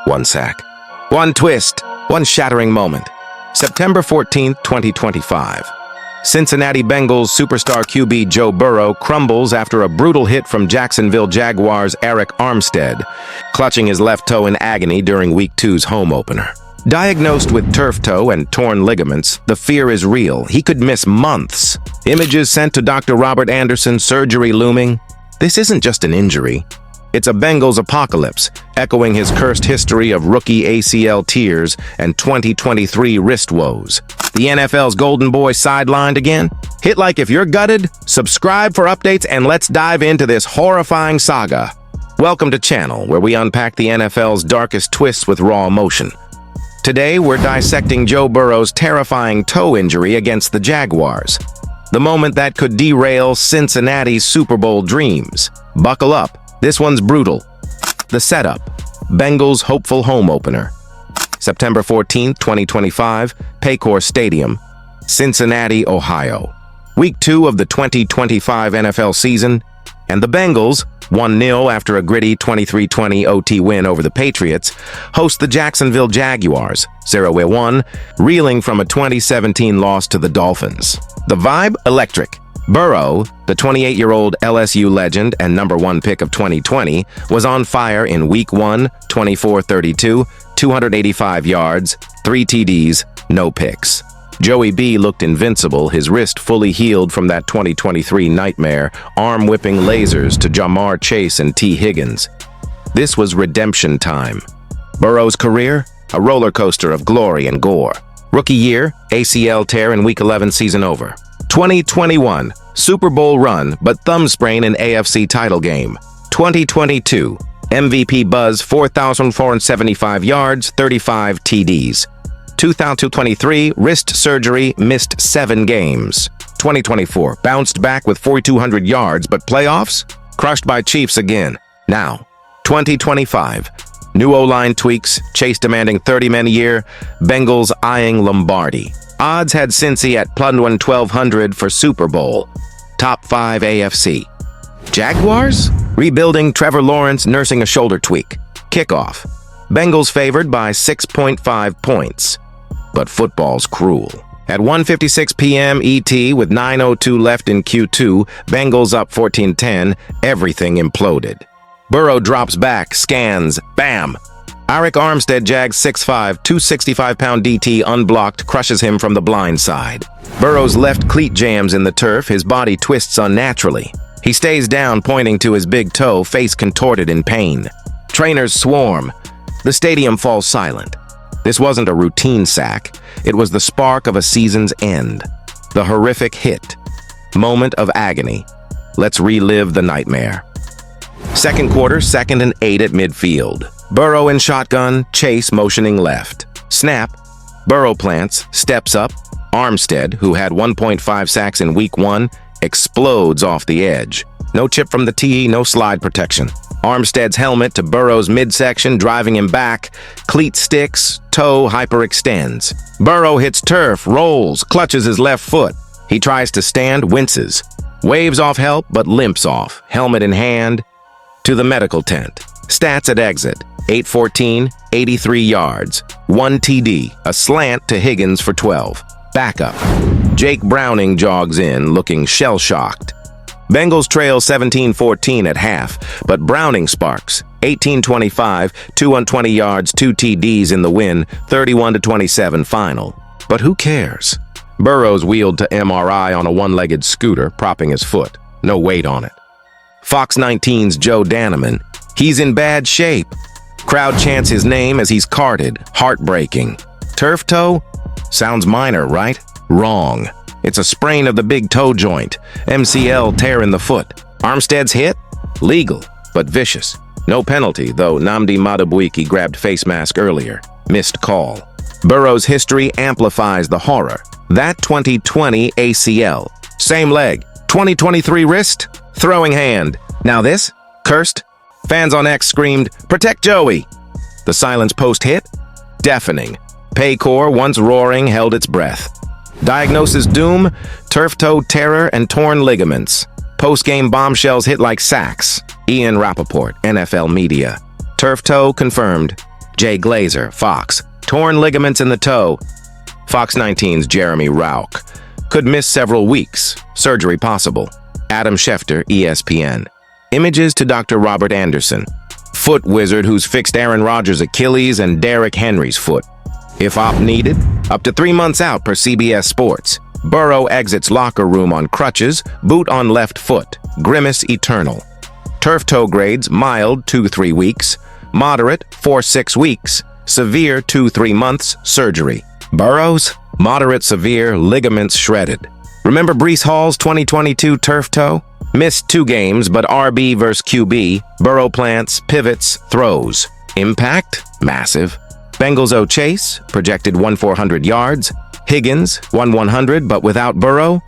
One sack. One twist. One shattering moment. September 14th, 2025. Cincinnati Bengals superstar QB Joe Burrow crumbles after a brutal hit from Jacksonville Jaguars' Arik Armstead, clutching his left toe in agony during Week 2's home opener. Diagnosed with turf toe and torn ligaments, the fear is real. He could miss months. Images sent to Dr. Robert Anderson, surgery looming. This isn't just an injury. It's a Bengals apocalypse, echoing his cursed history of rookie ACL tears and 2023 wrist woes. The NFL's golden boy sidelined again? Hit like if you're gutted, subscribe for updates, and let's dive into this horrifying saga. Welcome to Channel, where we unpack the NFL's darkest twists with raw emotion. Today, we're dissecting Joe Burrow's terrifying toe injury against the Jaguars, the moment that could derail Cincinnati's Super Bowl dreams. Buckle up. This one's brutal. The setup. Bengals' hopeful home opener. September 14, 2025, Paycor Stadium, Cincinnati, Ohio. Week 2 of the 2025 NFL season, and the Bengals, 1-0 after a gritty 23-20 OT win over the Patriots, host the Jacksonville Jaguars, 0-1, reeling from a 2017 loss to the Dolphins. The vibe? Electric. Burrow, the 28-year-old LSU legend and number 1 pick of 2020, was on fire in Week 1, 24-32, 285 yards, 3 TDs, no picks. Joey B looked invincible, his wrist fully healed from that 2023 nightmare, arm-whipping lasers to Jamar Chase and T. Higgins. This was redemption time. Burrow's career? A roller coaster of glory and gore. Rookie year, ACL tear in Week 11, season over. 2021, Super Bowl run, but thumb sprain in AFC title game. 2022, MVP buzz, 4,475 yards, 35 TDs. 2023, wrist surgery, missed 7 games. 2024, bounced back with 4,200 yards, but playoffs? Crushed by Chiefs again. Now, 2025, new O-line tweaks, Chase demanding 30 men a year, Bengals eyeing Lombardi. Odds had Cincy at +1,200 for Super Bowl. Top 5 AFC. Jaguars? Rebuilding, Trevor Lawrence nursing a shoulder tweak. Kickoff. Bengals favored by 6.5 points. But football's cruel. At 1:56 p.m. ET with 9:02 left in Q2, Bengals up 14-10, everything imploded. Burrow drops back, scans, bam! Arik Armstead, Jags 6'5", 265-pound DT unblocked, crushes him from the blind side. Burrow's left cleat jams in the turf, his body twists unnaturally. He stays down, pointing to his big toe, face contorted in pain. Trainers swarm. The stadium falls silent. This wasn't a routine sack. It was the spark of a season's end. The horrific hit. Moment of agony. Let's relive the nightmare. Second quarter, 2nd and 8 at midfield. Burrow in shotgun, Chase motioning left. Snap. Burrow plants, steps up. Armstead, who had 1.5 sacks in Week 1, explodes off the edge. No chip from the tee, no slide protection. Armstead's helmet to Burrow's midsection, driving him back. Cleat sticks, toe hyperextends. Burrow hits turf, rolls, clutches his left foot. He tries to stand, winces. Waves off help, but limps off, helmet in hand. To the medical tent. Stats at exit. 8-14, 83 yards, 1 TD, a slant to Higgins for 12. Backup. Jake Browning jogs in, looking shell-shocked. Bengals trail 17-14 at half, but Browning sparks. 18-25, 220 yards, 2 TDs in the win, 31-27 final. But who cares? Burrow's wheeled to MRI on a one-legged scooter, propping his foot. No weight on it. Fox 19's Joe Danneman. He's in bad shape. Crowd chants his name as he's carted. Heartbreaking. Turf toe? Sounds minor, right? Wrong. It's a sprain of the big toe joint. MCL tear in the foot. Armstead's hit? Legal, but vicious. No penalty, though Nnamdi Madubuike grabbed face mask earlier. Missed call. Burrow's history amplifies the horror. That 2020 ACL. Same leg. 2023 wrist? Throwing hand. Now this? Cursed? Fans on X screamed, "Protect Joey!" The silence post-hit? Deafening. Paycor, once roaring, held its breath. Diagnosis doom, turf toe terror, and torn ligaments. Post-game bombshells hit like sacks. Ian Rappaport, NFL Media. Turf toe confirmed. Jay Glazer, Fox. Torn ligaments in the toe. Fox 19's Jeremy Rauch. Could miss several weeks. Surgery possible. Adam Schefter, ESPN. Images to Dr. Robert Anderson. Foot wizard who's fixed Aaron Rodgers' Achilles and Derrick Henry's foot. If op needed, up to 3 months out per CBS Sports. Burrow exits locker room on crutches, boot on left foot. Grimace eternal. Turf toe grades, mild 2-3 weeks. Moderate 4-6 weeks. Severe 2-3 months, surgery. Burrow's, moderate severe, ligaments shredded. Remember Breece Hall's 2022 turf toe? Missed 2 games, but RB versus QB, Burrow plants, pivots, throws. Impact? Massive. Bengals O Chase, projected 1,400 yards. Higgins, 1,100, but without Burrow.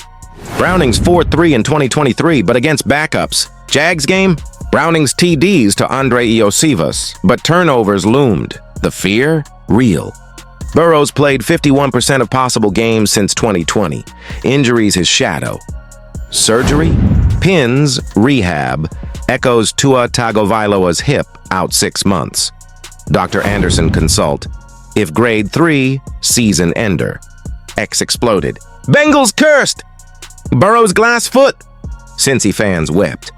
Browning's 4-3 in 2023, but against backups. Jags game? Browning's TDs to Andre Iosivas, but turnovers loomed. The fear? Real. Burrow's played 51% of possible games since 2020. Injuries his shadow. Surgery? Pins, rehab. Echoes Tua Tagovailoa's hip, out 6 months. Dr. Anderson consult. If grade 3, season ender. X exploded. Bengals cursed! Burrow's glass foot! Cincy fans wept.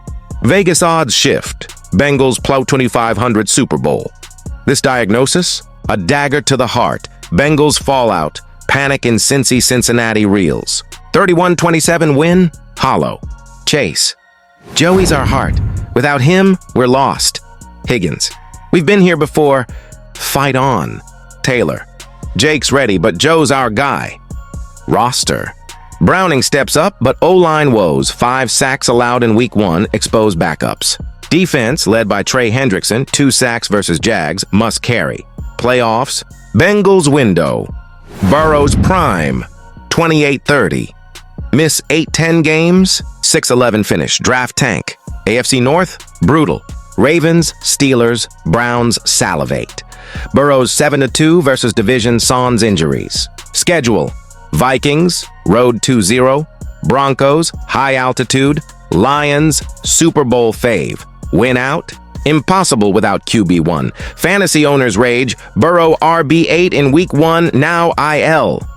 Vegas odds shift. Bengals plus 2,500 Super Bowl. This diagnosis? A dagger to the heart. Bengals fallout. Panic in Cincy Cincinnati reels. 31-27 win? Hollow. Chase. Joey's our heart. Without him, we're lost. Higgins. We've been here before. Fight on. Taylor. Jake's ready, but Joe's our guy. Roster. Browning steps up, but O-line woes. 5 sacks allowed in week 1, expose backups. Defense, led by Trey Hendrickson, 2 sacks versus Jags, must carry. Playoffs. Bengals window. Burrow's prime. 28-30. Miss 8-10 games. 6-11 finish. Draft tank. AFC North. Brutal. Ravens, Steelers, Browns salivate. Burrow's 7-2 versus division sans injuries. Schedule. Vikings, road 2-0. Broncos, high altitude. Lions, Super Bowl fave. Win out? Impossible without QB1. Fantasy owners rage. Burrow RB8 in week 1, now IL.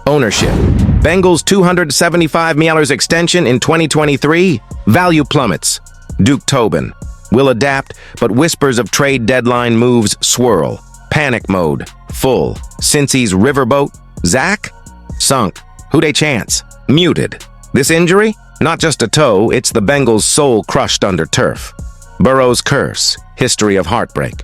Ownership. Bengals $275 extension in 2023. Value plummets. Duke Tobin. Will adapt, but whispers of trade deadline moves swirl. Panic mode. Full. Cincy's riverboat. Zach? Sunk. Who they chance? Muted. This injury? Not just a toe, it's the Bengals' soul crushed under turf. Burrow's curse. History of heartbreak.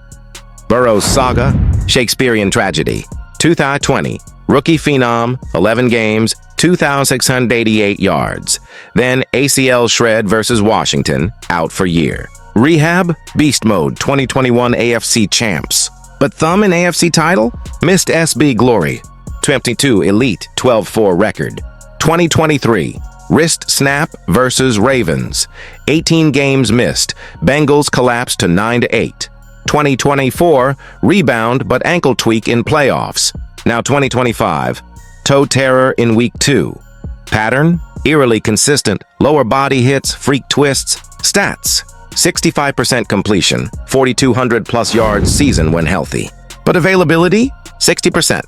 Burrow's saga. Shakespearean tragedy. 2020. Rookie phenom. 11 games. 2,688 yards. Then ACL shred versus Washington. Out for year. Rehab, beast mode, 2021 AFC champs. But thumb in AFC title? Missed SB glory. 22 elite, 12-4 record. 2023, wrist snap versus Ravens. 18 games missed. Bengals collapsed to 9-8. 2024, rebound but ankle tweak in playoffs. Now 2025, toe terror in week 2. Pattern? Eerily consistent. Lower body hits, freak twists. Stats. 65% completion, 4,200 plus yards season when healthy. But availability? 60%.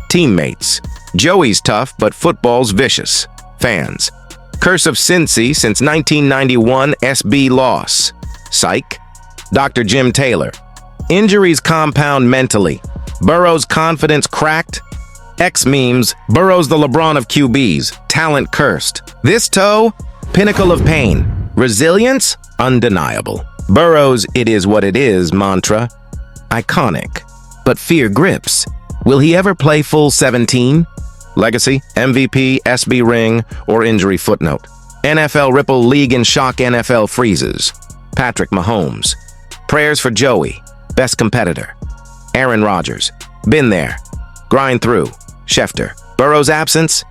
Teammates. Joey's tough, but football's vicious. Fans. Curse of Cincy since 1991 SB loss. Psych. Dr. Jim Taylor. Injuries compound mentally. Burrow's confidence cracked. X memes. Burrow's the LeBron of QBs. Talent cursed. This toe? Pinnacle of pain. Resilience? Undeniable. Burrow's "it is what it is" mantra? Iconic. But fear grips. Will he ever play full 17? Legacy, MVP, SB ring, or injury footnote. NFL ripple, league in shock, NFL freezes. Patrick Mahomes. Prayers for Joey. Best competitor. Aaron Rodgers. Been there. Grind through. Schefter. Burrow's absence?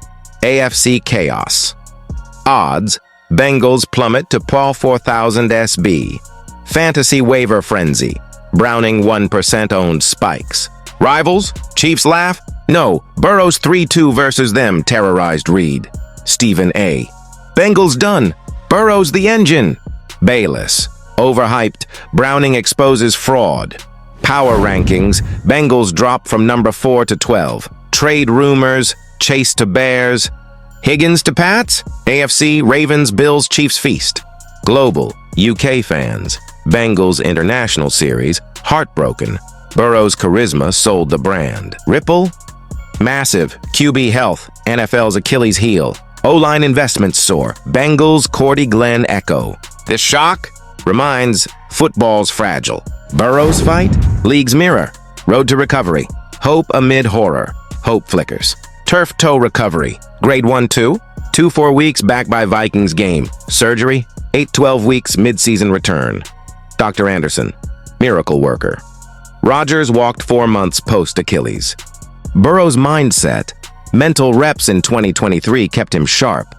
AFC chaos. Odds. Bengals plummet to Paul 4000 SB. Fantasy waiver frenzy. Browning 1% owned spikes. Rivals? Chiefs laugh? No, Burrow's 3-2 versus them terrorized Reed. Stephen A. Bengals done. Burrow's the engine. Bayless. Overhyped. Browning exposes fraud. Power rankings, Bengals drop from number 4 to 12. Trade rumors, Chase to Bears. Higgins to Pats? AFC, Ravens, Bills, Chiefs feast. Global, UK fans. Bengals International Series, heartbroken. Burrow's charisma sold the brand. Ripple? Massive, QB health, NFL's Achilles heel. O-line investments soar. Bengals, Cordy Glenn echo. This shock reminds football's fragile. Burrow's fight? League's mirror. Road to recovery. Hope amid horror. Hope flickers. Turf toe recovery. Grade 1-2. 2-4 weeks back by Vikings game. Surgery? 8-12 weeks mid-season return. Dr. Anderson. Miracle worker. Rodgers walked 4 months post-Achilles. Burrow's mindset. Mental reps in 2023 kept him sharp.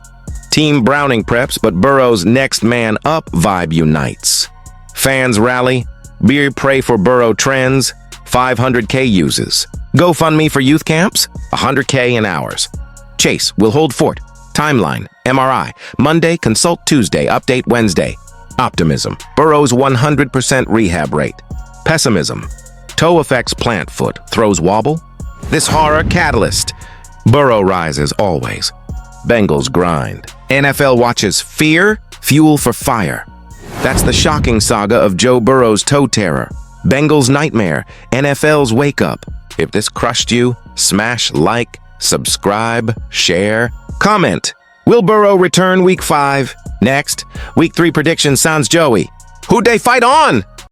Team Browning preps, but Burrow's next man up vibe unites. Fans rally. Beer pray for Burrow trends. 500K uses. GoFundMe for youth camps. 100K in hours. Chase will hold fort. Timeline. MRI. Monday, consult Tuesday, update Wednesday. Optimism. Burrow's 100% rehab rate. Pessimism. Toe affects plant foot. Throws wobble. This horror catalyst. Burrow rises always. Bengals grind. NFL watches fear, fuel for fire. That's the shocking saga of Joe Burrow's toe terror. Bengals nightmare. NFL's wake up. If this crushed you, smash like, subscribe, share, comment. Will Burrow return week 5? Next, week 3 prediction sounds Joey. Who'd they fight on?